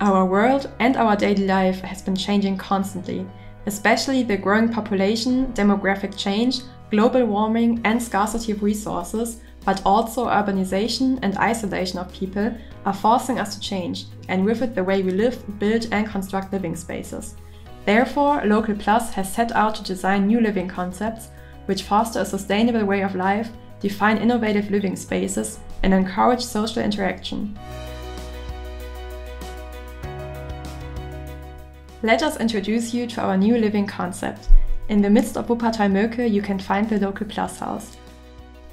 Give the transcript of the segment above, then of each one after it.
Our world and our daily life has been changing constantly, especially the growing population, demographic change, global warming and scarcity of resources, but also urbanization and isolation of people are forcing us to change, and with it the way we live, build and construct living spaces. Therefore, Local Plus has set out to design new living concepts which foster a sustainable way of life, define innovative living spaces and encourage social interaction. Let us introduce you to our new living concept. In the midst of Wuppertal-Möcke you can find the Local Plus house.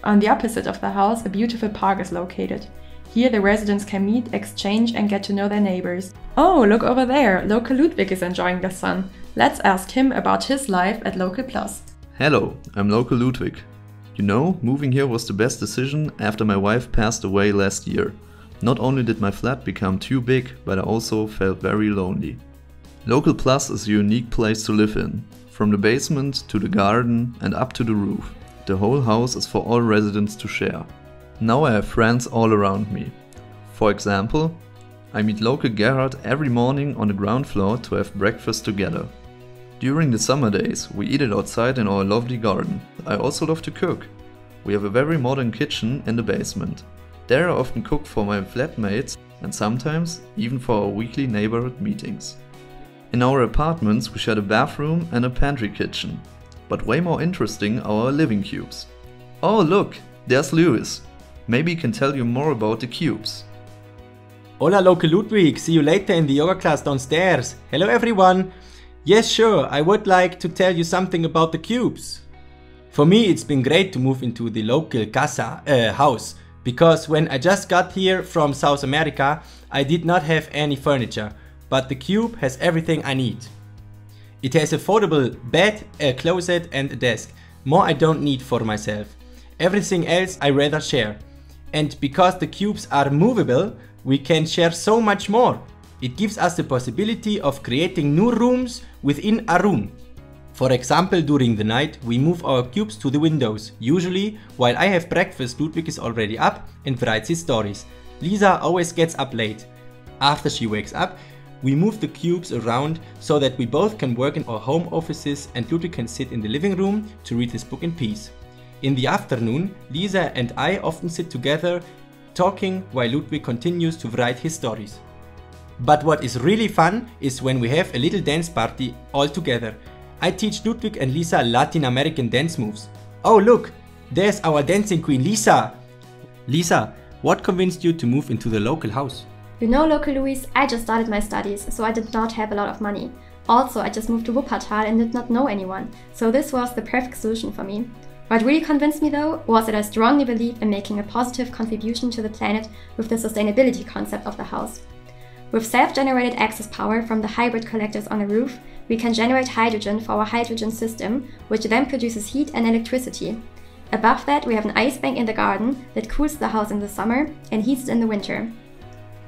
On the opposite of the house, a beautiful park is located. Here the residents can meet, exchange and get to know their neighbors. Oh, look over there! Local Ludwig is enjoying the sun. Let's ask him about his life at Local Plus. Hello, I'm Local Ludwig. You know, moving here was the best decision after my wife passed away last year. Not only did my flat become too big, but I also felt very lonely. Local Plus is a unique place to live in. From the basement to the garden and up to the roof. The whole house is for all residents to share. Now I have friends all around me. For example, I meet local Gerhard every morning on the ground floor to have breakfast together. During the summer days we eat it outside in our lovely garden. I also love to cook. We have a very modern kitchen in the basement. There I often cook for my flatmates and sometimes even for our weekly neighborhood meetings. In our apartments we share a bathroom and a pantry kitchen. But way more interesting are our living cubes. Oh look, there's Lewis. Maybe he can tell you more about the cubes. Hola Local Ludwig, see you later in the yoga class downstairs. Hello everyone. Yes sure, I would like to tell you something about the cubes. For me it's been great to move into the local house. Because when I just got here from South America, I did not have any furniture. But the cube has everything I need. It has a foldable bed, a closet and a desk. More I don't need for myself. Everything else I rather share. And because the cubes are movable, we can share so much more. It gives us the possibility of creating new rooms within a room. For example, during the night we move our cubes to the windows. Usually, while I have breakfast, Ludwig is already up and writes his stories. Lisa always gets up late. After she wakes up, we move the cubes around so that we both can work in our home offices and Ludwig can sit in the living room to read his book in peace. In the afternoon, Lisa and I often sit together talking while Ludwig continues to write his stories. But what is really fun is when we have a little dance party all together. I teach Ludwig and Lisa Latin American dance moves. Oh look, there's our dancing queen Lisa! Lisa, what convinced you to move into the local house? You know, Local Louis, I just started my studies, so I did not have a lot of money. Also, I just moved to Wuppertal and did not know anyone, so this was the perfect solution for me. What really convinced me though, was that I strongly believe in making a positive contribution to the planet with the sustainability concept of the house. With self-generated excess power from the hybrid collectors on the roof, we can generate hydrogen for our hydrogen system, which then produces heat and electricity. Above that, we have an ice bank in the garden that cools the house in the summer and heats it in the winter.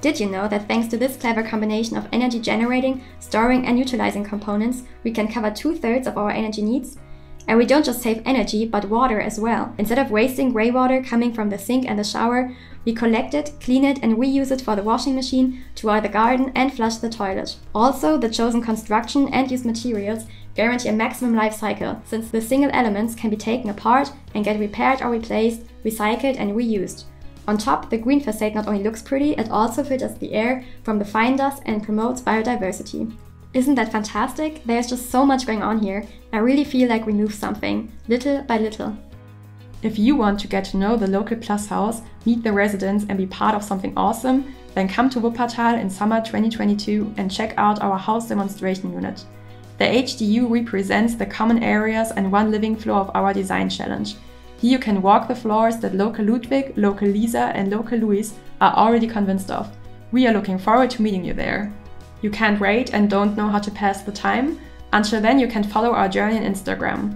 Did you know that thanks to this clever combination of energy generating, storing and utilizing components, we can cover 2/3 of our energy needs? And we don't just save energy, but water as well. Instead of wasting grey water coming from the sink and the shower, we collect it, clean it and reuse it for the washing machine, to water the garden and flush the toilet. Also, the chosen construction and used materials guarantee a maximum life cycle, since the single elements can be taken apart and get repaired or replaced, recycled and reused. On top, the green facade not only looks pretty, it also filters the air from the fine dust and promotes biodiversity. Isn't that fantastic? There's just so much going on here. I really feel like we move something, little by little. If you want to get to know the Local Plus house, meet the residents and be part of something awesome, then come to Wuppertal in summer 2022 and check out our house demonstration unit. The HDU represents the common areas and one living floor of our design challenge. Here you can walk the floors that Local Ludwig, Local Lisa and Local Louis are already convinced of. We are looking forward to meeting you there. You can't wait and don't know how to pass the time? Until then you can follow our journey on Instagram.